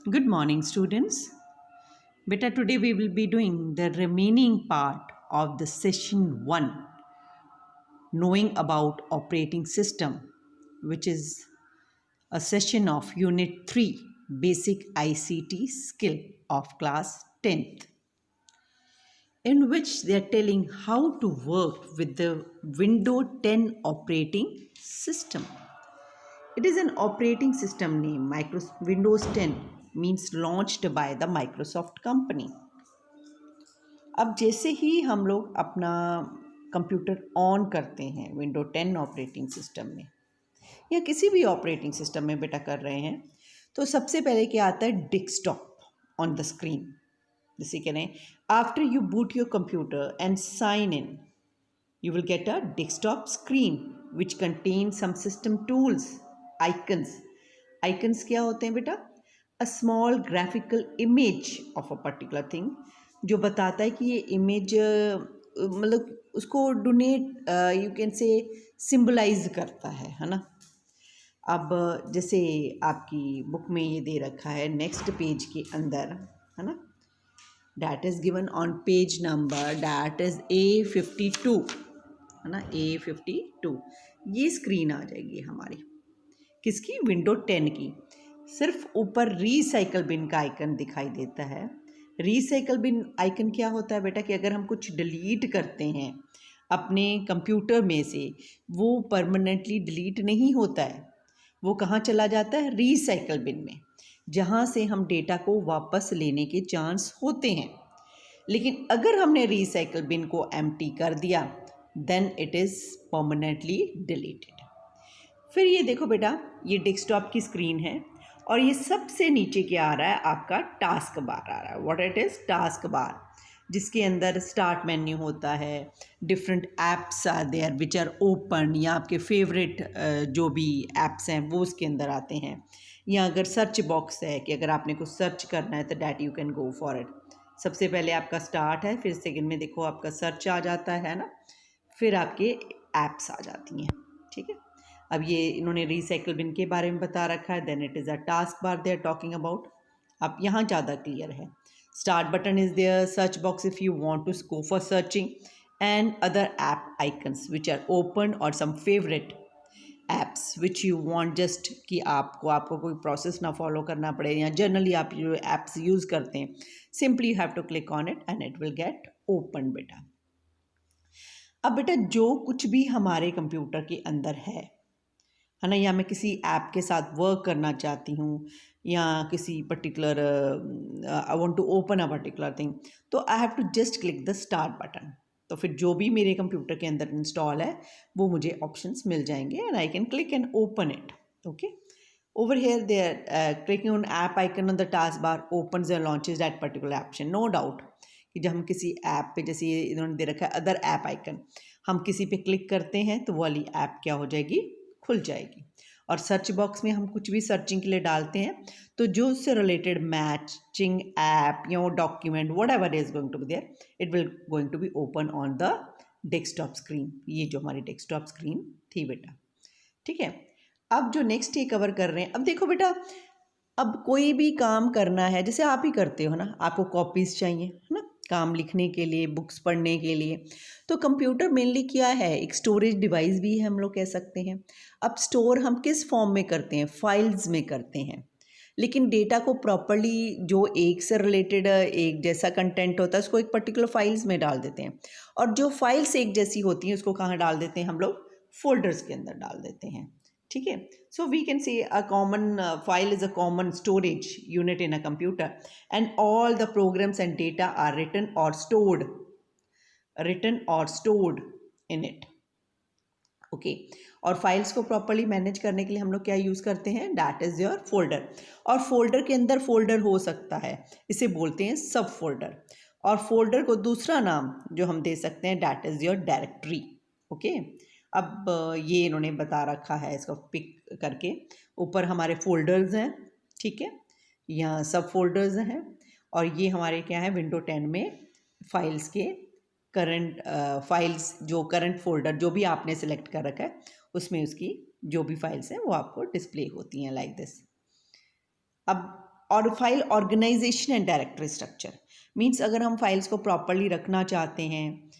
Good morning, students. Beta, today we will be doing the remaining part of the session 1, knowing about operating system, which is a session of unit 3, basic ICT skill of class 10th, in which they are telling how to work with the Windows 10 operating system. It is an operating system name. Windows 10 means launched by the Microsoft company. अब जैसे ही हम लोग अपना computer on करते हैं window 10 operating system में या किसी भी ऑपरेटिंग सिस्टम में बेटा कर रहे हैं, तो सबसे पहले क्या आता है, डेस्कटॉप ऑन द स्क्रीन। जैसे कह रहे हैं, after you boot your computer and sign in, you will get a desktop screen which contains some system tools, icons. Icons क्या होते हैं बेटा? A small graphical image of a particular thing जो बताता है कि ये इमेज मतलब उसको denote you can say symbolize करता है ना। अब जैसे आपकी बुक में ये दे रखा है नेक्स्ट पेज के अंदर, है ना, that is given on page number that is A52, है ना, A52। ये स्क्रीन आ जाएगी हमारी किसकी, विंडो 10 की। सिर्फ ऊपर रीसाइकल बिन का आइकन दिखाई देता है। रीसाइकल बिन आइकन क्या होता है बेटा कि अगर हम कुछ डिलीट करते हैं अपने कंप्यूटर में से, वो परमानेंटली डिलीट नहीं होता है, वो कहाँ चला जाता है, रीसाइकल बिन में, जहाँ से हम डेटा को वापस लेने के चांस होते हैं। लेकिन अगर हमने रीसाइकल बिन को एम्प्टी कर दिया, then it is permanently deleted. फिर ये देखो बेटा, ये डेस्कटॉप की स्क्रीन है और ये सबसे नीचे क्या आ रहा है, आपका टास्क बार आ रहा है। What it is, task bar, जिसके अंदर स्टार्ट मेन्यू होता है, different apps are there which are open, या आपके फेवरेट जो भी ऐप्स हैं वो उसके अंदर आते हैं। या अगर सर्च बॉक्स है कि अगर आपने कुछ सर्च करना है तो that you can go for it. सबसे पहले आपका स्टार्ट है, फिर सेकंड में देखो आपका सर्च आ जाता है ना, फिर आपके ऐप्स आ जाती हैं। ठीक है, अब ये इन्होंने रिसाइकल बिन के बारे में बता रखा है। Then it is a taskbar they are talking about. अब यहाँ ज़्यादा क्लियर है। Start button is there, search box if you want to go for searching, and other app icons which are open और some favourite apps which you want, just कि आपको कोई process ना follow करना पड़े, या जनरली आप जो ऐप्स यूज़ करते हैं, simply you have to click on it and it will get open बेटा। अब बेटा जो कुछ भी हमारे कंप्यूटर के अंदर है ना, या मैं किसी ऐप के साथ वर्क करना चाहती हूँ, या किसी particular I want to open a particular thing, तो I have to just click the start button. तो फिर जो भी मेरे कंप्यूटर के अंदर इंस्टॉल है वो मुझे ऑप्शंस मिल जाएंगे and I can click and open it. Okay, over here they are clicking on app icon on the taskbar opens or launches that particular option। no doubt कि जब हम किसी ऐप पे, जैसे ये इन्होंने दे रखा है अदर ऐप आइकन, हम किसी पे क्लिक करते हैं तो वो वाली ऐप क्या हो जाएगी, खुल जाएगी। और सर्च बॉक्स में हम कुछ भी सर्चिंग के लिए डालते हैं तो जो उससे रिलेटेड मैचिंग ऐप या document whatever is going to be there, it will going to be open on the desktop screen. ये जो हमारी डेस्कटॉप स्क्रीन थी बेटा। ठीक है, अब जो नेक्स्ट ये कवर कर रहे हैं, अब देखो बेटा, अब कोई भी काम करना है, जैसे आप ही करते हो ना, आपको कॉपीज़ चाहिए है ना, काम लिखने के लिए, बुक्स पढ़ने के लिए, तो कंप्यूटर मेनली क्या है, एक स्टोरेज डिवाइस भी है, हम लोग कह सकते हैं। अब स्टोर हम किस फॉर्म में करते हैं, फाइल्स में करते हैं। लेकिन डेटा को प्रॉपरली, जो एक से रिलेटेड एक जैसा कंटेंट होता है उसको एक पर्टिकुलर फाइल्स में डाल देते हैं, और जो फाइल्स एक जैसी होती हैं उसको कहाँ डाल देते हैं हम लोग, फोल्डर्स के अंदर डाल देते हैं। ठीक है, सो we can say a common file is a common storage unit in a computer, and all the programs and data are written or stored in it। Okay, और फाइल्स को प्रॉपरली मैनेज करने के लिए हम लोग क्या यूज़ करते हैं, दैट इज़ योर फोल्डर। और फोल्डर के अंदर फोल्डर हो सकता है, इसे बोलते हैं सब फोल्डर। और फोल्डर को दूसरा नाम जो हम दे सकते हैं, that is your directory. Okay, अब ये इन्होंने बता रखा है, इसको पिक करके ऊपर हमारे फोल्डर्स हैं। ठीक है, यहाँ सब फोल्डर्स हैं, और ये हमारे क्या है, विंडो 10 में फाइल्स के करंट फाइल्स, जो करंट फोल्डर जो भी आपने सेलेक्ट कर रखा है उसमें उसकी जो भी फाइल्स हैं वो आपको डिस्प्ले होती हैं लाइक दिस। अब और file organization and directory structure means अगर हम फाइल्स को प्रॉपरली रखना चाहते हैं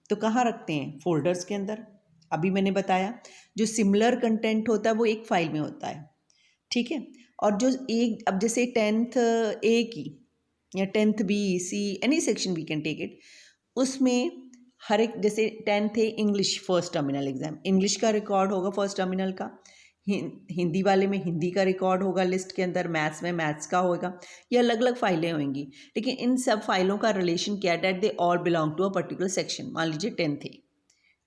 तो कहाँ रखते हैं, फोल्डर्स के अंदर। अभी मैंने बताया जो सिमिलर कंटेंट होता है वो एक फाइल में होता है, ठीक है। और जो एक, अब जैसे 10th ए की या 10th B C any section we can take it, उसमें हर एक, जैसे 10th है English first terminal exam, English का रिकॉर्ड होगा फर्स्ट टर्मिनल का, हिंदी वाले में हिंदी का रिकॉर्ड होगा लिस्ट के अंदर, मैथ्स में मैथ्स का होगा, ये अलग अलग फाइलें होंगी। लेकिन इन सब फाइलों का रिलेशन क्या है, that they all belong to a particular section. मान लीजिए 10th है,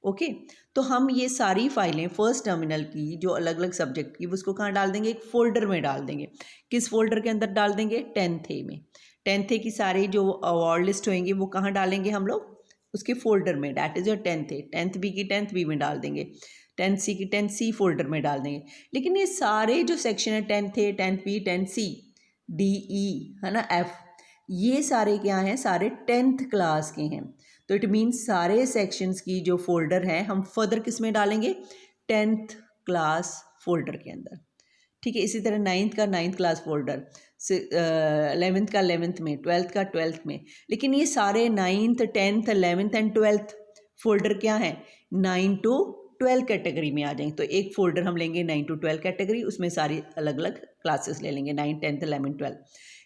ओके, तो हम ये सारी फाइलें फर्स्ट टर्मिनल की जो अलग अलग सब्जेक्ट की, उसको कहाँ डाल देंगे, एक फोल्डर में डाल देंगे। किस फोल्डर के अंदर डाल देंगे, 10th ए में। 10th ए की सारी जो अवार्ड लिस्ट होंगी वो कहाँ डालेंगे हम लोग, उसके फोल्डर में, that is your 10th A. 10th B की 10th बी में डाल देंगे, 10th सी की 10th सी फोल्डर में डाल देंगे। लेकिन ये सारे जो सेक्शन है, 10th A, 10th B, 10th C, D E, है ना, एफ, ये सारे क्या हैं, सारे 10th क्लास के हैं। तो इट मीन्स सारे सेक्शंस की जो फोल्डर है हम फर्दर किस में डालेंगे, 10th क्लास फोल्डर के अंदर, ठीक है। इसी तरह 9th का 9th क्लास फोल्डर, 11th का 11th में, 12th का 12th में। लेकिन ये सारे 9th 10th 11th and 12th folder क्या हैं, 9 to 12 कैटेगरी में आ जाएंगे। तो एक फोल्डर हम लेंगे 9 to 12 कैटेगरी, उसमें सारी अलग अलग क्लासेस ले लेंगे, 9 10th 11 12।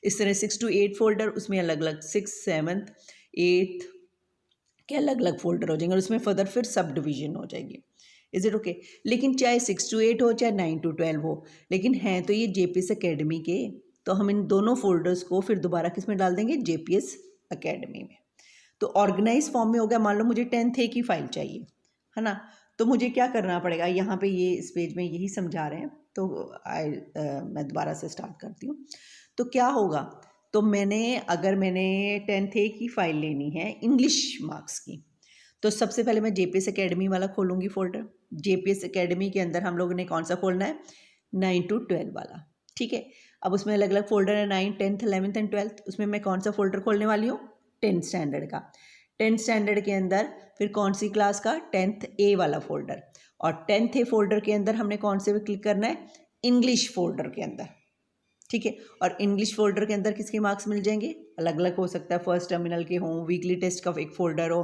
इस तरह 6 to 8 फोल्डर, उसमें अलग अलग 6 7th 8th के अलग अलग फोल्डर हो जाएंगे और उसमें फर्दर फिर सब डिवीजन हो जाएगी। Is it okay. लेकिन चाहे 6 to 8 हो चाहे 9 to 12 हो, लेकिन हैं तो ये जेपीएस एकेडमी के, तो हम इन दोनों फोल्डर्स को फिर दोबारा किस में डाल देंगे, जेपीएस एकेडमी में। तो ऑर्गेनाइज फॉर्म में हो गया। मान लो मुझे 10th ए की फाइल चाहिए, है ना, तो मुझे क्या करना पड़ेगा, यहाँ पे ये इस पेज में यही समझा रहे हैं, तो मैं दोबारा से स्टार्ट करती हूँ। तो क्या होगा, तो अगर मैंने 10th ए की फ़ाइल लेनी है इंग्लिश मार्क्स की, तो सबसे पहले मैं जेपीएस एकेडमी वाला खोलूँगी फोल्डर। जेपीएस एकेडमी के अंदर हम लोगों ने कौन सा खोलना है, 9 to 12 वाला, ठीक है। अब उसमें अलग अलग फोल्डर है, 9 10th 11th एंड 12th। उसमें मैं कौन सा फोल्डर खोलने वाली हूँ, 10th स्टैंडर्ड का। 10th स्टैंडर्ड के अंदर फिर कौन सी क्लास का, 10th ए वाला फोल्डर। और 10th ए फोल्डर के अंदर हमने कौन से पे क्लिक करना है, इंग्लिश फोल्डर के अंदर, ठीक है। और इंग्लिश फोल्डर के अंदर किसके मार्क्स मिल जाएंगे, अलग अलग हो सकता है, फर्स्ट टर्मिनल के हों, वीकली टेस्ट का एक फोल्डर हो,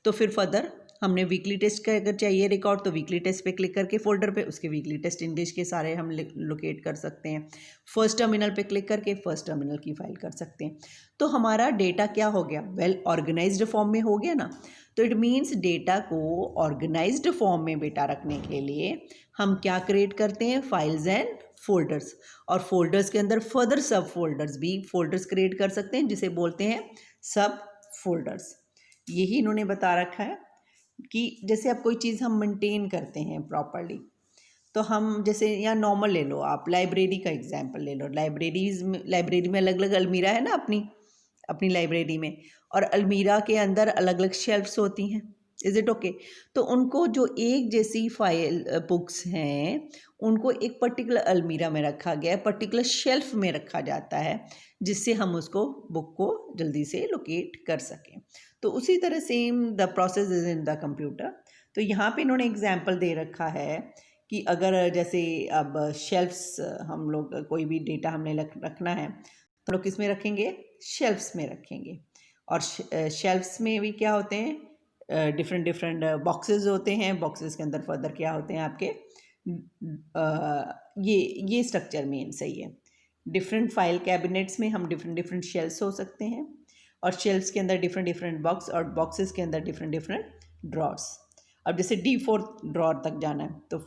तो फिर फर्दर हमने वीकली टेस्ट का अगर चाहिए रिकॉर्ड तो वीकली टेस्ट पे क्लिक करके फोल्डर पे उसके वीकली टेस्ट इंग्लिश के सारे हम लोकेट कर सकते हैं। फर्स्ट टर्मिनल पे क्लिक करके फर्स्ट टर्मिनल की फाइल कर सकते हैं। तो हमारा डेटा क्या हो गया, वेल ऑर्गेनाइज्ड फॉर्म में हो गया ना। तो इट मीन्स डेटा को ऑर्गेनाइज्ड फॉर्म में बेटा रखने के लिए हम क्या क्रिएट करते हैं, फाइल्स एंड फोल्डर्स। और फोल्डर्स के अंदर फर्दर सब फोल्डर्स भी फोल्डर्स क्रिएट कर सकते हैं, जिसे बोलते हैं सब फोल्डर्स। यही इन्होंने बता रखा है कि जैसे अब कोई चीज़ हम मेंटेन करते हैं प्रॉपरली, तो हम जैसे या नॉर्मल ले लो, आप लाइब्रेरी का एग्जांपल ले लो। लाइब्रेरी में अलग अलग अलमीरा है ना अपनी अपनी लाइब्रेरी में, और अलमीरा के अंदर अलग अलग शेल्फ्स होती हैं। Is it okay. तो उनको जो एक जैसी फाइल बुक्स हैं उनको एक पर्टिकुलर अलमीरा में रखा गया है, पर्टिकुलर शेल्फ में रखा जाता है, जिससे हम उसको बुक को जल्दी से लोकेट कर सकें। तो उसी तरह same the process is in the computer. तो यहाँ पे इन्होंने एग्जाम्पल दे रखा है कि अगर जैसे अब शेल्फ्स, हम लोग कोई भी डेटा हमने रखना है तो लोग किस में रखेंगे, शेल्फ्स में रखेंगे। और शेल्फ्स में भी क्या होते हैं, डिफरेंट डिफरेंट बॉक्सेस होते हैं। बॉक्सेस के अंदर फर्दर क्या होते हैं आपके, ये स्ट्रक्चर मेन सही है। डिफरेंट फाइल कैबिनेट्स में हम डिफरेंट डिफरेंट शेल्फ्स हो सकते हैं, और शेल्फ्स के अंदर डिफरेंट डिफरेंट बॉक्स, और बॉक्सेस के अंदर डिफरेंट डिफरेंट ड्रॉर्स। अब जैसे D4 ड्रॉर तक जाना है तो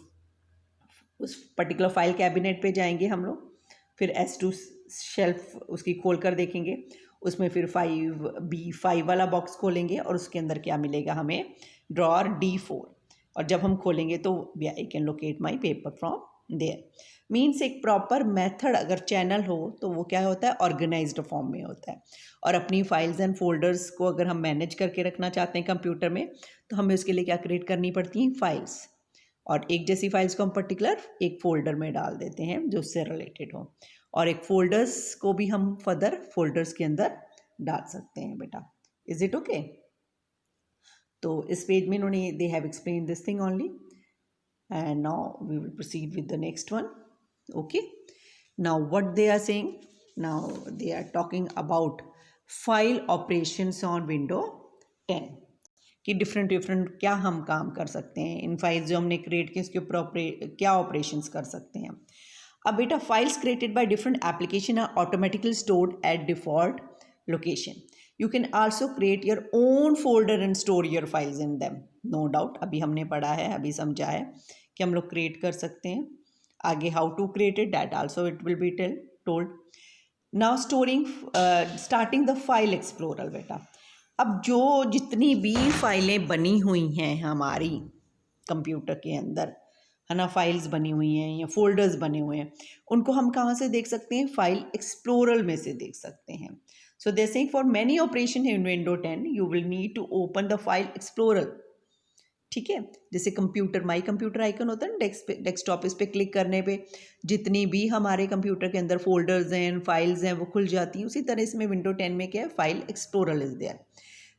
उस पर्टिकुलर फाइल कैबिनेट पे जाएंगे हम लोग, फिर S2 शेल्फ उसकी खोल कर देखेंगे, उसमें फिर 5B5 वाला बॉक्स खोलेंगे और उसके अंदर क्या मिलेगा हमें, ड्रॉर D4। और जब हम खोलेंगे तो I can locate my paper from there. Means एक प्रॉपर मेथड अगर चैनल हो तो वो क्या होता है, ऑर्गेनाइज्ड फॉर्म में होता है। और अपनी फाइल्स एंड फोल्डर्स को अगर हम मैनेज करके रखना चाहते हैं कंप्यूटर में, तो हमें उसके लिए क्या क्रिएट करनी पड़ती हैं, फाइल्स। और एक जैसी फाइल्स को हम पर्टिकुलर एक फोल्डर में डाल देते हैं जो उससे रिलेटेड हो, और एक फोल्डर्स को भी हम फर्दर फोल्डर्स के अंदर डाल सकते हैं बेटा। Is it okay. तो इस पेज में इन्होंने they have explain this thing only, and now we will proceed with the next one. Okay, now what they are saying, Now they are talking about file operations on window 10 कि different different क्या हम काम कर सकते हैं इन files जो हमने create की उसके ऊपर क्या ऑपरेशंस कर सकते हैं. अब बेटा files created by different application are automatically stored at default location. You can also create your own folder and store your files in them. No doubt अभी हमने पढ़ा है, अभी समझा है कि हम लोग क्रिएट कर सकते हैं. आगे how to create it that also it will be told. Now starting the file explorer. बेटा अब जो जितनी भी फाइलें बनी हुई हैं हमारी कंप्यूटर के अंदर है ना, फाइल्स बनी हुई हैं या फोल्डर्स बने हुए हैं, उनको हम कहाँ से देख सकते हैं? फाइल एक्सप्लोरर में से देख सकते हैं. So they saying for many operation in window 10 you will need to open the file explorer. ठीक है, जैसे कंप्यूटर माई कंप्यूटर आइकन होता है ना डेस्कटॉप, इस पर क्लिक करने पे जितनी भी हमारे कंप्यूटर के अंदर फोल्डर्स हैं फाइल्स हैं वो खुल जाती हैं. उसी तरह इसमें विंडो 10 में क्या है? File explorer is there.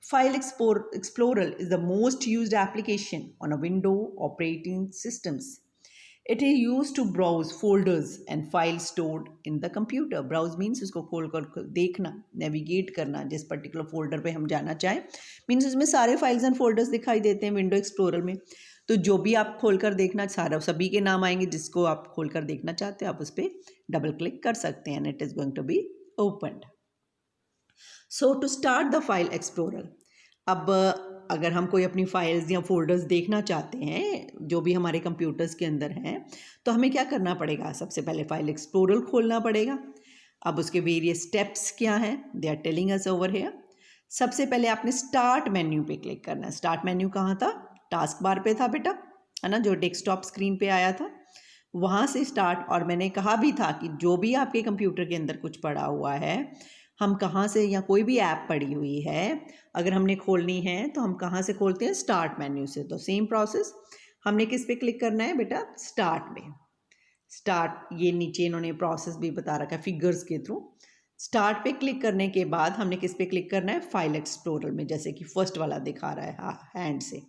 File Explorer is the most used application on a window operating systems. It is used to browse folders and files stored in the computer. Browse means इसको खोल कर देखना, navigate करना जिस particular folder पे हम जाना चाहें. Means उसमें सारे files and folders दिखाई देते हैं window explorer में. तो जो भी आप खोल कर देखना सारा सभी के नाम आएंगे, जिसको आप खोल कर देखना चाहते हो आप उस पर डबल क्लिक कर सकते हैं and it is going to be opened. So to start the file explorer. अब अगर हम कोई अपनी फाइल्स या फोल्डर्स देखना चाहते हैं जो भी हमारे कंप्यूटर्स के अंदर हैं तो हमें क्या करना पड़ेगा? सबसे पहले फाइल एक्सप्लोरर खोलना पड़ेगा. अब उसके वेरियस स्टेप्स क्या हैं? They are telling us over here. सबसे पहले आपने स्टार्ट मेन्यू पे क्लिक करना है. स्टार्ट मेन्यू कहाँ था? टास्क बार पे था बेटा, है ना, जो डेस्कटॉप स्क्रीन पे आया था वहाँ से स्टार्ट. और मैंने कहा भी था कि जो भी आपके कंप्यूटर के अंदर कुछ पड़ा हुआ है हम कहाँ से, या कोई भी ऐप पड़ी हुई है अगर हमने खोलनी है तो हम कहाँ से खोलते हैं? स्टार्ट मेन्यू से. तो सेम प्रोसेस हमने किस पे क्लिक करना है बेटा? स्टार्ट में. स्टार्ट ये नीचे इन्होंने प्रोसेस भी बता रखा है फिगर्स के थ्रू. स्टार्ट पे क्लिक करने के बाद हमने किस पे क्लिक करना है? फाइल एक्सप्लोरर में, जैसे कि फर्स्ट वाला दिखा रहा है हैंड से.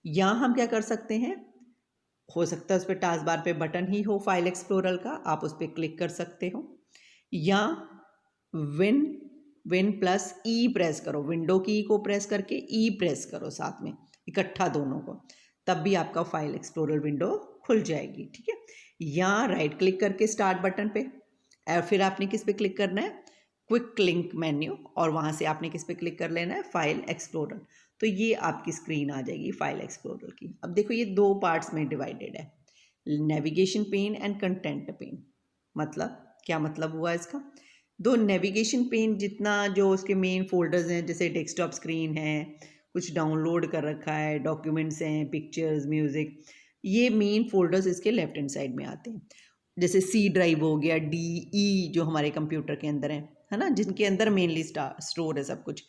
यहाँ हम क्या कर सकते हैं? हो सकता है उस पर टास्क बार पे बटन ही हो फाइल एक्सप्लोरर का, आप उस पर क्लिक कर सकते हो. या विन प्लस ई प्रेस करो, विंडो की को प्रेस करके ई प्रेस करो साथ में इकट्ठा दोनों को, तब भी आपका फाइल एक्सप्लोरर विंडो खुल जाएगी. ठीक है, या राइट क्लिक करके स्टार्ट बटन पे और फिर आपने किस पे क्लिक करना है? क्विक लिंक मेन्यू, और वहाँ से आपने किस पे क्लिक कर लेना है? File explorer. तो ये आपकी स्क्रीन आ जाएगी फाइल एक्सप्लोरर की. अब देखो ये दो पार्ट्स में डिवाइडेड है, navigation pane and content pane. मतलब क्या मतलब हुआ इसका? दो नेविगेशन पेन जितना जो उसके मेन फोल्डर्स हैं, जैसे डेस्कटॉप स्क्रीन है, कुछ डाउनलोड कर रखा है, डॉक्यूमेंट्स हैं, पिक्चर्स, म्यूज़िक, ये मेन फोल्डर्स इसके लेफ्ट हैंड साइड में आते हैं. जैसे सी ड्राइव हो गया, डी ई जो हमारे कंप्यूटर के अंदर है ना, जिनके अंदर मेनली स्टोर है सब कुछ.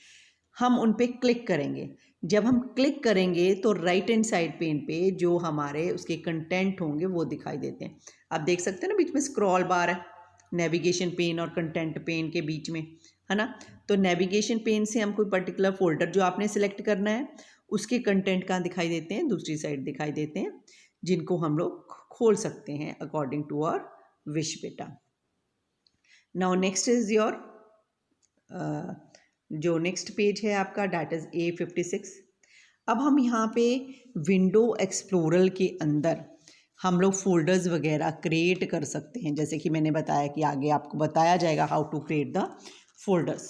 हम उन पे क्लिक करेंगे. जब हम क्लिक करेंगे तो राइट हैंड साइड पेन पे जो हमारे उसके कंटेंट होंगे वो दिखाई देते हैं. आप देख सकते हैं ना बीच में स्क्रॉल बार है नेविगेशन पेन और कंटेंट पेन के बीच में, है ना. तो नेविगेशन पेन से हम कोई पर्टिकुलर फोल्डर जो आपने सिलेक्ट करना है उसके कंटेंट कहाँ दिखाई देते हैं? दूसरी साइड दिखाई देते हैं, जिनको हम लोग खोल सकते हैं अकॉर्डिंग टू आवर विश बेटा. नाउ नेक्स्ट इज योर जो नेक्स्ट पेज है आपका डैट इज़ A56. अब हम यहाँ पे विंडो एक्सप्लोरर के अंदर हम लोग फोल्डर्स वगैरह क्रिएट कर सकते हैं, जैसे कि मैंने बताया कि आगे आपको बताया जाएगा how to create the folders,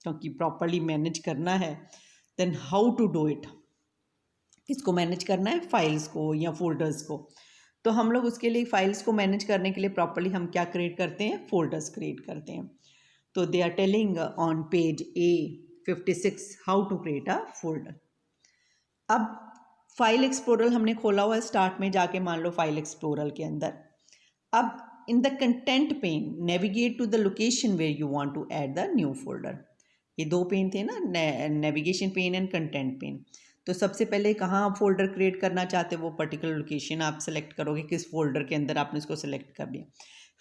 क्योंकि प्रॉपरली मैनेज करना है. Then how to do it, किसको मैनेज करना है? फाइल्स को या फोल्डर्स को. तो हम लोग उसके लिए फाइल्स को मैनेज करने के लिए प्रॉपरली हम क्या क्रिएट करते हैं? फोल्डर्स क्रिएट करते हैं. तो they are telling on page A56 how to create a folder. अब फाइल एक्सप्लोरर हमने खोला हुआ है स्टार्ट में जाके, मान लो फाइल एक्सप्लोरर के अंदर. अब in the content pane navigate to the location where you want to add the new folder. ये दो पेन थे ना, navigation pane and content pane. तो सबसे पहले कहाँ आप फोल्डर क्रिएट करना चाहते हो वो पर्टिकुलर लोकेशन आप सेलेक्ट करोगे, किस फोल्डर के अंदर आपने इसको सेलेक्ट कर दिया.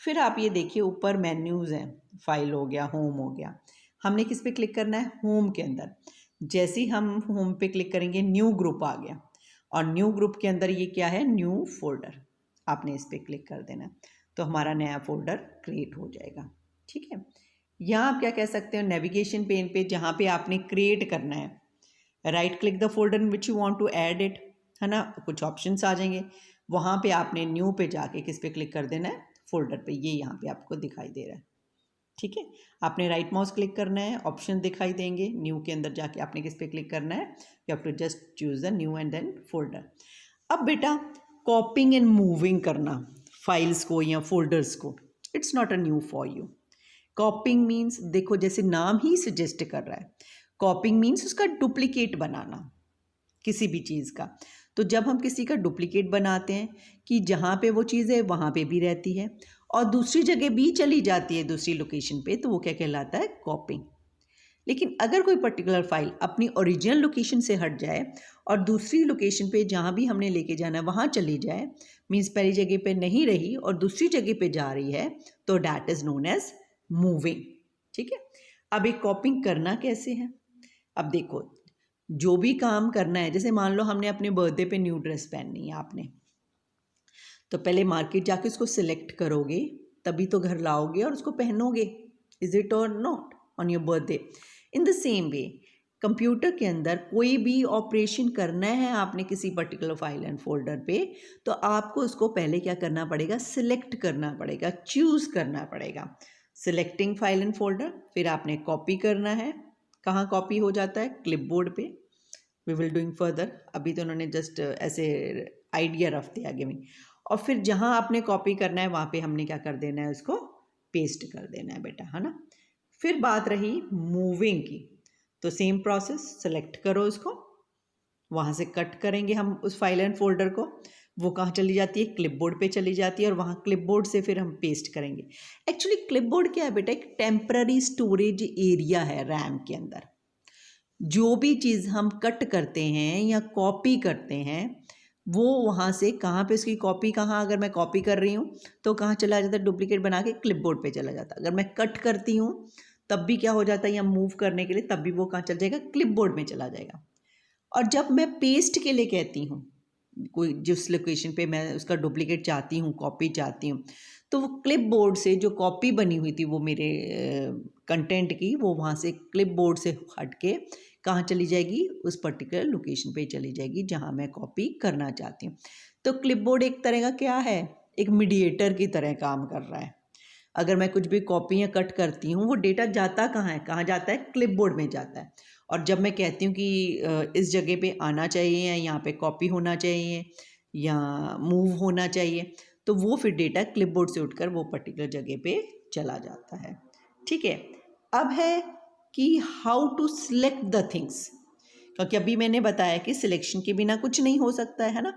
फिर आप ये देखिए ऊपर मेन्यूज़ हैं, फाइल हो गया, होम हो गया. हमने किस पे क्लिक करना है? होम के अंदर. जैसे ही हम होम पे क्लिक करेंगे न्यू ग्रुप आ गया, और न्यू ग्रुप के अंदर ये क्या है? New folder. आपने इस पर क्लिक कर देना, तो हमारा नया फोल्डर क्रिएट हो जाएगा. ठीक है. यहाँ आप क्या कह सकते हो, नेविगेशन पेन पे जहाँ पे आपने क्रिएट करना है, right click the folder in which you want to add it, है ना, कुछ ऑप्शंस आ जाएंगे, वहाँ पे आपने न्यू पे जाके किस पे क्लिक कर देना है, फोल्डर पे, ये यहाँ पे आपको दिखाई दे रहा है, ठीक है। आपने राइट माउस क्लिक करना है, ऑप्शन दिखाई देंगे, न्यू के अंदर जाके आपने किस पे क्लिक करना है, you have to just choose the new and then folder. अब बेटा कॉपिंग एंड मूविंग करना फाइल्स को या फोल्डर्स को, it's not a new for you. Copying means, देखो जैसे नाम ही सजेस्ट कर रहा है, कॉपिंग मीन्स उसका डुप्लीकेट बनाना किसी भी चीज़ का। तो जब हम किसी का डुप्लीकेट बनाते हैं कि जहाँ पे वो चीज़ है वहाँ पे भी रहती है और दूसरी जगह भी चली जाती है दूसरी लोकेशन पे, तो वो क्या कहलाता है, कॉपिंग। लेकिन अगर कोई पर्टिकुलर फाइल अपनी ओरिजिनल लोकेशन से हट जाए और दूसरी लोकेशन पे जहाँ भी हमने लेके जाना है वहाँ चली जाए, मीन्स पहली जगह पे नहीं रही और दूसरी जगह पे जा रही है, तो that is known as moving, ठीक है। अब एक कॉपिंग करना कैसे है, अब देखो जो भी काम करना है, जैसे मान लो हमने अपने बर्थडे पे न्यू ड्रेस पहननी है आपने, तो पहले मार्केट जाके उसको सिलेक्ट करोगे, तभी तो घर लाओगे और उसको पहनोगे, इज इट और not, on your birthday. In the same way computer के अंदर कोई भी ऑपरेशन करना है आपने किसी पर्टिकुलर फाइल एंड फोल्डर पे, तो आपको उसको पहले क्या करना पड़ेगा, सिलेक्ट करना पड़ेगा, चूज़ करना पड़ेगा। सिलेक्टिंग फाइल एंड फोल्डर, फिर आपने कॉपी करना है, कहाँ कॉपी हो जाता है, क्लिपबोर्ड पे। वी विल डूइंग फर्दर, अभी तो उन्होंने जस्ट ऐसे आइडिया रफ दिया गिविंग, और फिर जहाँ आपने कॉपी करना है वहाँ पे हमने क्या कर देना है, उसको पेस्ट कर देना है बेटा, है ना। फिर बात रही मूविंग की, तो सेम प्रोसेस, सेलेक्ट करो उसको, वहाँ से कट करेंगे हम उस फाइल एंड फोल्डर को, वो कहाँ चली जाती है, क्लिपबोर्ड पे चली जाती है, और वहाँ क्लिपबोर्ड से फिर हम पेस्ट करेंगे। एक्चुअली क्लिपबोर्ड क्या है बेटा, एक टेम्पररी स्टोरेज एरिया है रैम के अंदर। जो भी चीज़ हम कट करते हैं या कॉपी करते हैं, वो वहाँ से कहाँ पे उसकी कॉपी, कहाँ अगर मैं कॉपी कर रही हूँ तो कहाँ चला जाता है, डुप्लीकेट बना के क्लिपबोर्ड पे चला जाता है। अगर मैं कट करती हूँ तब भी क्या हो जाता है, या मूव करने के लिए, तब भी वो कहाँ चल जाएगा, क्लिपबोर्ड में चला जाएगा। और जब मैं पेस्ट के लिए कहती हूँ, कोई जिस लोकेशन पे मैं उसका डुप्लीकेट चाहती हूँ, कॉपी चाहती हूँ, तो वो क्लिपबोर्ड से जो कॉपी बनी हुई थी वो मेरे कंटेंट की, वो वहाँ से क्लिपबोर्ड से हट के कहाँ चली जाएगी, उस पर्टिकुलर लोकेशन पे चली जाएगी जहाँ मैं कॉपी करना चाहती हूँ। तो क्लिपबोर्ड एक तरह का क्या है, एक मीडिएटर की तरह काम कर रहा है। अगर मैं कुछ भी कॉपी या कट करती हूँ, वो डेटा जाता कहाँ है, कहाँ जाता है, क्लिपबोर्ड में जाता है। और जब मैं कहती हूँ कि इस जगह पे आना चाहिए, या यहाँ पे कॉपी होना चाहिए, या मूव होना चाहिए, तो वो फिर डेटा क्लिपबोर्ड से उठकर वो पर्टिकुलर जगह पे चला जाता है, ठीक है। अब है कि how to select the things, क्योंकि अभी मैंने बताया कि सिलेक्शन के बिना कुछ नहीं हो सकता है ना।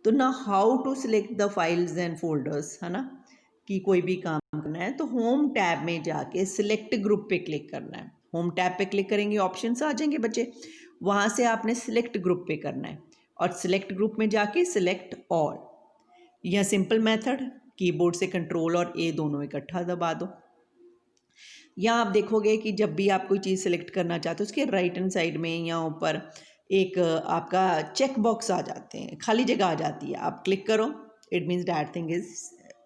तो ना how to select the files and folders, है ना, कि कोई भी काम करना है तो होम टैब में जाके सिलेक्ट ग्रुप पे क्लिक करना है। होम टैब पे क्लिक करेंगे, ऑप्शंस आ जाएंगे बच्चे, वहाँ से आपने सिलेक्ट ग्रुप पे करना है, और सिलेक्ट ग्रुप में जाके सिलेक्ट ऑल, या सिंपल मेथड, कीबोर्ड से कंट्रोल और ए दोनों इकट्ठा दबा दो। यहाँ आप देखोगे कि जब भी आप कोई चीज़ सेलेक्ट करना चाहते हो, उसके राइट हैंड साइड में या ऊपर एक आपका चेक बॉक्स आ जाते हैं, खाली जगह आ जाती है, आप क्लिक करो, it means that thing is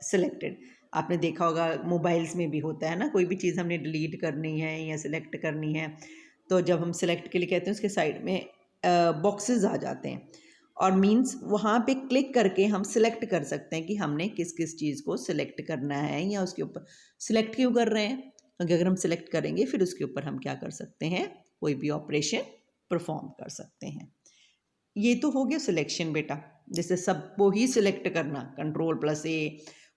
selected. आपने देखा होगा मोबाइल्स में भी होता है ना, कोई भी चीज़ हमने डिलीट करनी है या सिलेक्ट करनी है, तो जब हम सिलेक्ट के लिए कहते हैं उसके साइड में बॉक्सेस आ जाते हैं, और मीन्स वहाँ पे क्लिक करके हम सिलेक्ट कर सकते हैं कि हमने किस किस चीज़ को सिलेक्ट करना है, या उसके ऊपर सिलेक्ट क्यों कर रहे हैं, क्योंकि अगर हम सिलेक्ट करेंगे फिर उसके ऊपर हम क्या कर सकते हैं, कोई भी ऑपरेशन परफॉर्म कर सकते हैं। ये तो हो गया सिलेक्शन बेटा, जैसे सबको ही सिलेक्ट करना, कंट्रोल+A,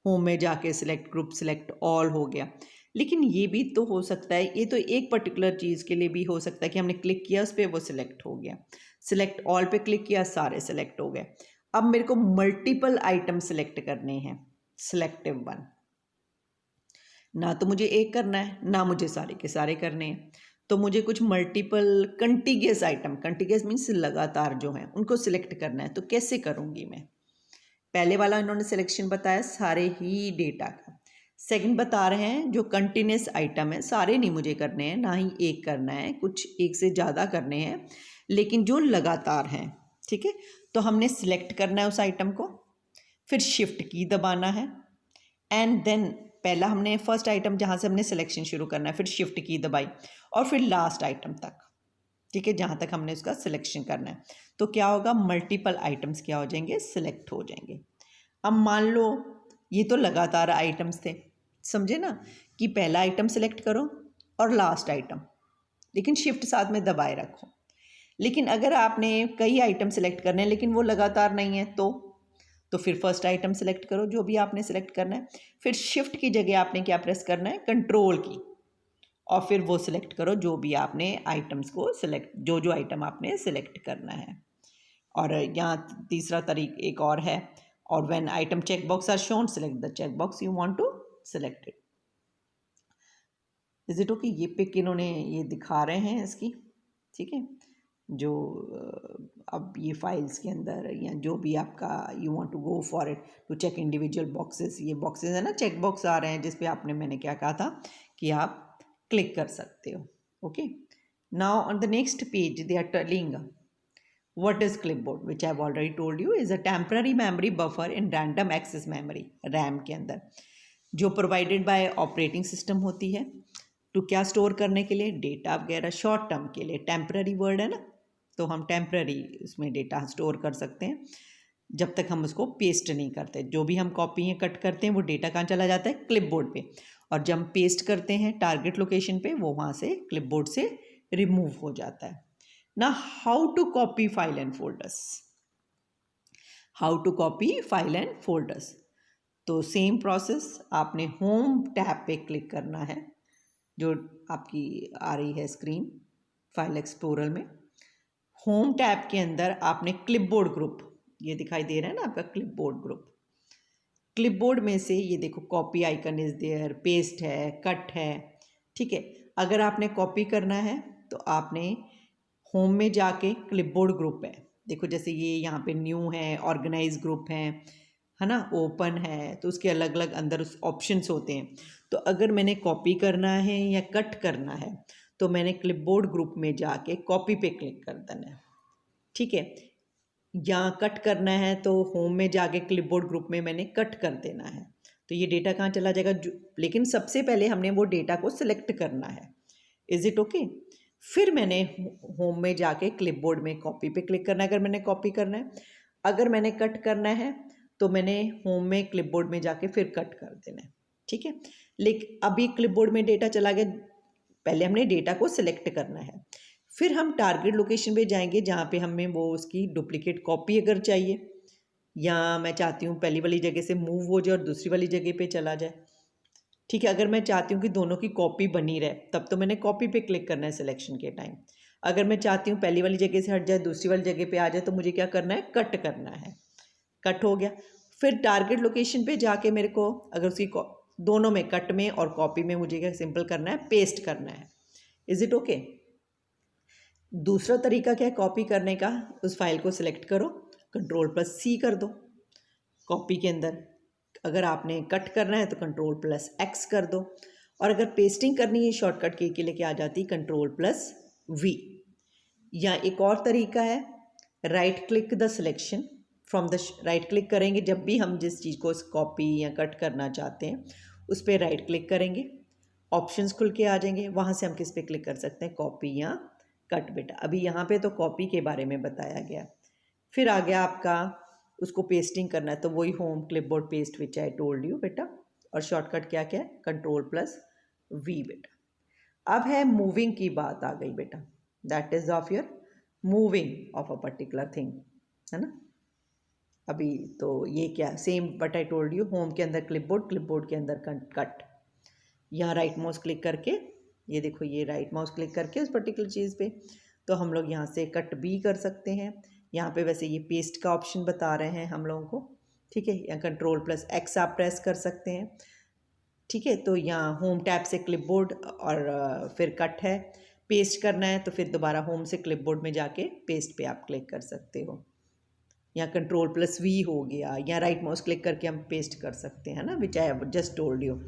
होम में जाके सिलेक्ट ग्रुप, सिलेक्ट ऑल हो गया। लेकिन ये भी तो हो सकता है, ये तो एक पर्टिकुलर चीज़ के लिए भी हो सकता है कि हमने क्लिक किया उस पर, वो सिलेक्ट हो गया, सिलेक्ट ऑल पे क्लिक किया, सारे सिलेक्ट हो गए। अब मेरे को मल्टीपल आइटम सिलेक्ट करने हैं, सिलेक्टिव वन, ना तो मुझे एक करना है, ना मुझे सारे के सारे करने हैं, तो मुझे कुछ मल्टीपल कंटिगियस आइटम, कंटिगियस मीन्स लगातार जो हैं, उनको सिलेक्ट करना है। तो कैसे करूँगी मैं, पहले वाला इन्होंने सिलेक्शन बताया सारे ही डेटा का, सेकंड बता रहे हैं जो कंटिन्यूस आइटम है, सारे नहीं मुझे करने हैं, ना ही एक करना है, कुछ एक से ज़्यादा करने हैं, लेकिन जो लगातार हैं, ठीक है। तो हमने सिलेक्ट करना है उस आइटम को, फिर शिफ्ट की दबाना है, एंड देन पहला हमने फर्स्ट आइटम जहाँ से हमने सिलेक्शन शुरू करना है, फिर शिफ्ट की दबाई और फिर लास्ट आइटम तक, ठीक है, जहाँ तक हमने उसका सिलेक्शन करना है। तो क्या होगा, मल्टीपल आइटम्स क्या हो जाएंगे, सिलेक्ट हो जाएंगे। अब मान लो ये तो लगातार आइटम्स थे, समझे ना, कि पहला आइटम सिलेक्ट करो और लास्ट आइटम, लेकिन शिफ्ट साथ में दबाए रखो। लेकिन अगर आपने कई आइटम सेलेक्ट करने हैं लेकिन वो लगातार नहीं है, तो फिर फर्स्ट आइटम सेलेक्ट करो जो भी आपने सेलेक्ट करना है, फिर शिफ्ट की जगह आपने क्या प्रेस करना है, कंट्रोल की, और फिर वो सिलेक्ट करो जो भी आपने आइटम्स को सिलेक्ट, जो आइटम आपने सिलेक्ट करना है। और यहाँ तीसरा तरीका एक और है, और when item check box are shown select the check box you want to select it. Is it okay? ये पिक इन्होंने ये दिखा रहे हैं इसकी, ठीक है, जो अब ये फाइल्स के अंदर या जो भी आपका you want to go for it to check individual boxes, ये बॉक्सेस है ना, चेक बॉक्स आ रहे हैं जिस पे आपने, मैंने क्या कहा था कि आप क्लिक कर सकते हो। Okay, now on the next page they are telling what is clipboard, which I have already told you is a temporary memory buffer in random access memory, RAM के अंदर, जो प्रोवाइडेड बाय ऑपरेटिंग सिस्टम होती है तो क्या store करने के लिए, डेटा वगैरह, शॉर्ट टर्म के लिए। टेम्पररी वर्ड है ना, तो हम टेम्पररी उसमें डेटा स्टोर कर सकते हैं जब तक हम उसको पेस्ट नहीं करते। जो भी हम कॉपी या कट करते हैं वो डेटा कहाँ चला जाता है, क्लिपबोर्ड पे, और जब हम पेस्ट करते हैं टारगेट लोकेशन पे, वो वहाँ से क्लिपबोर्ड से रिमूव हो जाता है। ना how to copy file and folders, how to copy file and folders, तो सेम प्रोसेस, आपने होम टैब पे क्लिक करना है जो आपकी आ रही है स्क्रीन फाइल एक्सप्लोरर में। होम टैब के अंदर आपने क्लिपबोर्ड ग्रुप, ये दिखाई दे रहा है ना आपका क्लिपबोर्ड ग्रुप, क्लिपबोर्ड में से ये देखो copy icon is there, paste है, कट है, ठीक है। अगर आपने कॉपी करना है तो आपने होम में जाके क्लिपबोर्ड ग्रुप है, देखो जैसे ये यहाँ पे न्यू है, ऑर्गेनाइज ग्रुप है ना, ओपन है, तो उसके अलग अलग अंदर उस ऑप्शंस होते हैं। तो अगर मैंने कॉपी करना है या कट करना है तो मैंने क्लिपबोर्ड ग्रुप में जाके कॉपी पे क्लिक कर देना है, ठीक है। या कट करना है तो होम में जाके क्लिपबोर्ड ग्रुप में मैंने कट कर देना है, तो ये डेटा कहाँ चला जाएगा, लेकिन सबसे पहले हमने वो डेटा को सिलेक्ट करना है। Is it okay? फिर मैंने होम में जाके क्लिपबोर्ड में कॉपी पे क्लिक करना है अगर मैंने कॉपी करना है। अगर मैंने कट करना है तो मैंने होम में क्लिपबोर्ड में जाके फिर कट कर देना है, ठीक है। लेकिन अभी क्लिपबोर्ड में डेटा चला गया, पहले हमने डेटा को सिलेक्ट करना है, फिर हम टारगेट लोकेशन पे जाएंगे जहाँ पे हमें वो उसकी डुप्लीकेट कॉपी अगर चाहिए, या मैं चाहती हूँ पहली वाली जगह से मूव हो जाए और दूसरी वाली जगह पे चला जाए, ठीक है। अगर मैं चाहती हूँ कि दोनों की कॉपी बनी रहे तब तो मैंने कॉपी पे क्लिक करना है सिलेक्शन के टाइम। अगर मैं चाहती हूँ पहली वाली जगह से हट जाए दूसरी वाली जगह पे आ जाए तो मुझे क्या करना है, कट करना है। कट हो गया, फिर टारगेट लोकेशन पे जाके मेरे को अगर उसकी दोनों में, कट में और कॉपी में, मुझे क्या सिंपल करना है, पेस्ट करना है। Is it okay? दूसरा तरीका क्या है कॉपी करने का, उस फाइल को सिलेक्ट करो, Ctrl+C कर दो कॉपी के अंदर। अगर आपने कट करना है तो Ctrl+X कर दो, और अगर पेस्टिंग करनी है शॉर्टकट की के लिए क्या आ जाती, Ctrl+V। या एक और तरीका है, right click the selection from the, right click करेंगे जब भी हम जिस चीज़ को कॉपी या कट करना चाहते हैं उस पर राइट क्लिक करेंगे, ऑप्शंस खुल के आ जाएंगे, वहाँ से हम किस पे क्लिक कर सकते हैं, कॉपी या कट। बेटा अभी यहाँ पे तो कॉपी के बारे में बताया गया, फिर आ गया आपका उसको पेस्टिंग करना है तो वही home clipboard paste which I told you बेटा, और शॉर्टकट क्या क्या है, Ctrl+V बेटा। अब है मूविंग की बात आ गई बेटा, that is of your moving of a particular thing, है ना। अभी तो ये क्या, same but I told you, home के अंदर क्लिपबोर्ड, क्लिपबोर्ड के अंदर कट। यहाँ राइट माउस क्लिक करके, ये देखो ये राइट माउस क्लिक करके उस पर्टिकुलर चीज़ पे, तो हम लोग यहाँ से कट भी कर सकते हैं। यहाँ पे वैसे ये पेस्ट का ऑप्शन बता रहे हैं हम लोगों को, ठीक है, या Ctrl+X आप प्रेस कर सकते हैं, ठीक है। तो यहाँ होम टैब से क्लिपबोर्ड और फिर कट है, पेस्ट करना है तो फिर दोबारा होम से क्लिपबोर्ड में जाके पेस्ट पे आप क्लिक कर सकते हो, या Ctrl+V हो गया, या राइट माउस क्लिक करके हम पेस्ट कर सकते हैं ना, which I have just told you.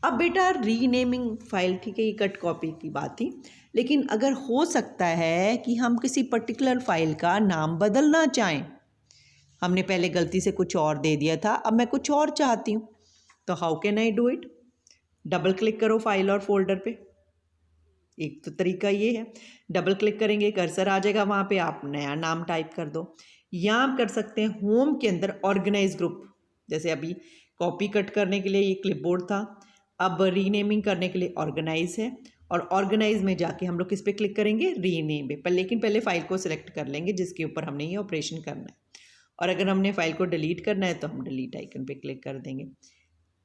अब बेटा रीनेमिंग फाइल, ठीक है, ये कट कॉपी की बात थी, लेकिन अगर हो सकता है कि हम किसी पर्टिकुलर फाइल का नाम बदलना चाहें, हमने पहले गलती से कुछ और दे दिया था, अब मैं कुछ और चाहती हूँ, तो how can I do it. Double click करो फाइल और फोल्डर पे, एक तो तरीका ये है। डबल क्लिक करेंगे, कर्सर आ जाएगा, वहाँ पे आप नया नाम टाइप कर दो। या आप कर सकते हैं होम के अंदर ऑर्गेनाइज ग्रुप, जैसे अभी कॉपी कट करने के लिए ये क्लिपबोर्ड था, अब रीनेमिंग करने के लिए ऑर्गेनाइज है, और ऑर्गेनाइज में जाके हम लोग किस पे क्लिक करेंगे, रीनेम पे। पर लेकिन पहले फाइल को सिलेक्ट कर लेंगे जिसके ऊपर हमने ये ऑपरेशन करना है, और अगर हमने फाइल को डिलीट करना है तो हम डिलीट आइकन पे क्लिक कर देंगे।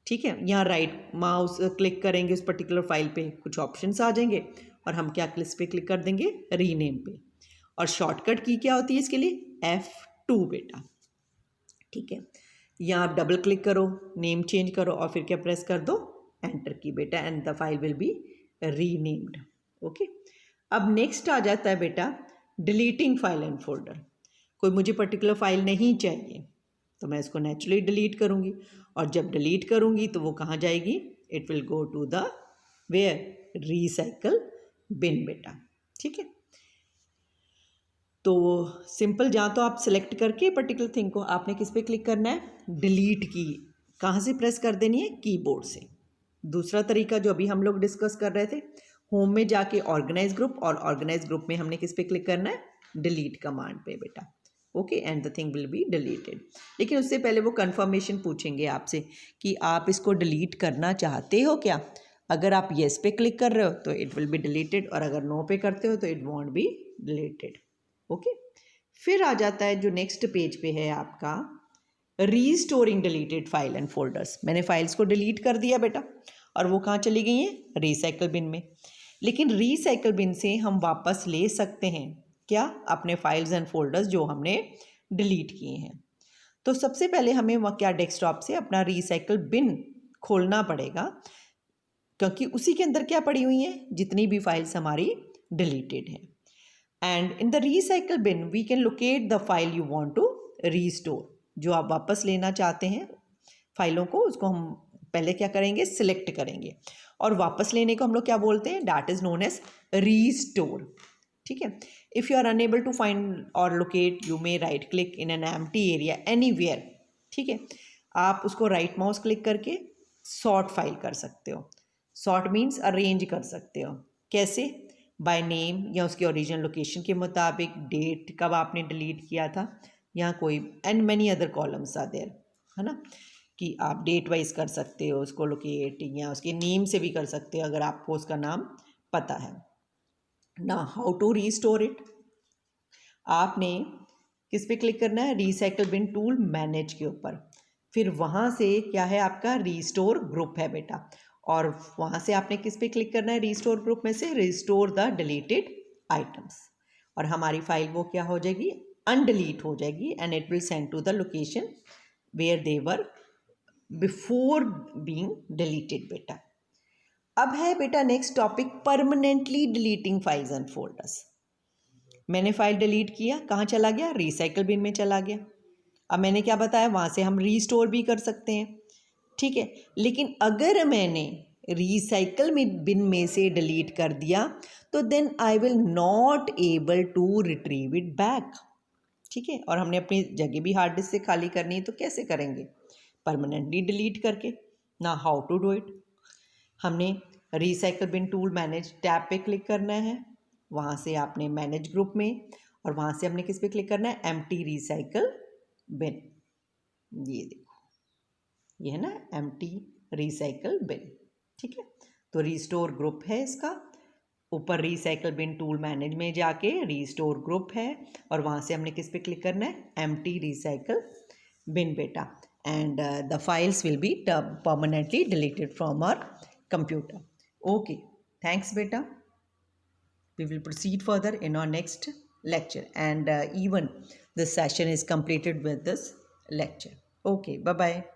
ठीक है, यहाँ राइट माउस क्लिक करेंगे उस पर्टिकुलर फाइल पे, कुछ ऑप्शंस आ जाएंगे और हम क्या क्लिक पे क्लिक कर देंगे, रीनेम पे। और शॉर्टकट की क्या होती है इसके लिए, F2 बेटा। ठीक है, यहाँ आप डबल क्लिक करो, नेम चेंज करो और फिर क्या प्रेस कर दो, एंटर की बेटा, and the file will be renamed. Okay, अब नेक्स्ट आ जाता है बेटा डिलीटिंग फाइल एंड फोल्डर। कोई मुझे पर्टिकुलर फाइल नहीं चाहिए तो मैं इसको नेचुरली डिलीट करूँगी, और जब डिलीट करूँगी तो वो कहाँ जाएगी, it will go to the where, recycle bin बेटा। ठीक है, तो सिंपल, जहाँ तो आप सिलेक्ट करके पर्टिकुलर थिंग को आपने किस पे क्लिक करना है, डिलीट की कहाँ से प्रेस कर देनी है, कीबोर्ड से। दूसरा तरीका जो अभी हम लोग डिस्कस कर रहे थे, होम में जाके ऑर्गेनाइज ग्रुप, और ऑर्गेनाइज ग्रुप में हमने किस पे क्लिक करना है, डिलीट कमांड पे बेटा। Okay, and the thing will be deleted. लेकिन उससे पहले वो कंफर्मेशन पूछेंगे आपसे कि आप इसको डिलीट करना चाहते हो क्या। अगर आप येस पे क्लिक कर रहे हो तो इट विल बी डिलीटेड, और अगर नो पे करते हो तो it won't be deleted. Okay, फिर आ जाता है जो नेक्स्ट पेज पे है आपका, restoring deleted file and folders. मैंने फाइल्स को डिलीट कर दिया बेटा, और वो कहाँ चली गई हैं, रीसाइकल बिन में। लेकिन रीसाइकल बिन से हम वापस ले सकते हैं क्या, अपने फाइल्स एंड फोल्डर्स जो हमने डिलीट किए हैं। तो सबसे पहले हमें वह क्या, डेस्कटॉप से अपना रीसाइकल बिन खोलना पड़ेगा, क्योंकि उसी के अंदर क्या पड़ी हुई हैं, जितनी भी फाइल्स हमारी डिलीटेड हैं। And in the recycle bin we can locate the file you want to restore. जो आप वापस लेना चाहते हैं फाइलों को, उसको हम पहले क्या करेंगे, सिलेक्ट करेंगे, और वापस लेने को हम लोग क्या बोलते हैं, that is known as restore. ठीक है, if you are unable to find और locate, you may right click in an empty area anywhere. ठीक है, आप उसको राइट माउस क्लिक करके सॉर्ट फाइल कर सकते हो। सॉर्ट मीन्स अरेंज कर सकते हो, कैसे, बाय नेम या उसकी ओरिजिनल लोकेशन के मुताबिक, डेट कब आपने डिलीट किया था, यहाँ कोई and many other columns are there, है ना, कि आप डेट वाइज कर सकते हो उसको लोकेट, या उसके नेम से भी कर सकते हो अगर आपको उसका नाम पता है ना। हाउ टू रीस्टोर इट, आपने किस पे क्लिक करना है, रीसाइकल बिन टूल मैनेज के ऊपर। फिर वहाँ से क्या है, आपका रीस्टोर ग्रुप है बेटा, और वहाँ से आपने किस पे क्लिक करना है, रीस्टोर ग्रुप में से रिस्टोर द डिलीटेड आइटम्स, और हमारी फाइल वो क्या हो जाएगी, अनडिलीट हो जाएगी, and it will send to the location where they were before being deleted बेटा। अब है बेटा next topic, permanently deleting files and folders. मैंने फाइल डिलीट किया, कहाँ चला गया, रिसाइकल बिन में चला गया। अब मैंने क्या बताया, वहाँ से हम रीस्टोर भी कर सकते हैं। ठीक है, लेकिन अगर मैंने रिसाइकल बिन में से डिलीट कर दिया तो then I will not able to retrieve it back. ठीक है, और हमने अपनी जगह भी हार्ड डिस्क से खाली करनी है, तो कैसे करेंगे, परमानेंटली डिलीट करके ना। हाउ टू डू इट, हमने recycle bin tool manage tab पे क्लिक करना है, वहाँ से आपने मैनेज ग्रुप में, और वहाँ से हमने किस पे क्लिक करना है, एम्प्टी रिसाइकल बिन। ये देखो, ये है ना एम्प्टी रिसाइकल बिन। ठीक है, तो रिस्टोर ग्रुप है इसका, ऊपर रिसाइकल बिन टूल मैनेज में जाके रिस्टोर ग्रुप है, और वहाँ से हमने किस पे क्लिक करना है, एम्प्टी रिसाइकल बिन बेटा, and the files will be permanently deleted from our computer. Okay, thanks beta. We will proceed further in our next lecture, and even this session is completed with this lecture. Okay, bye bye.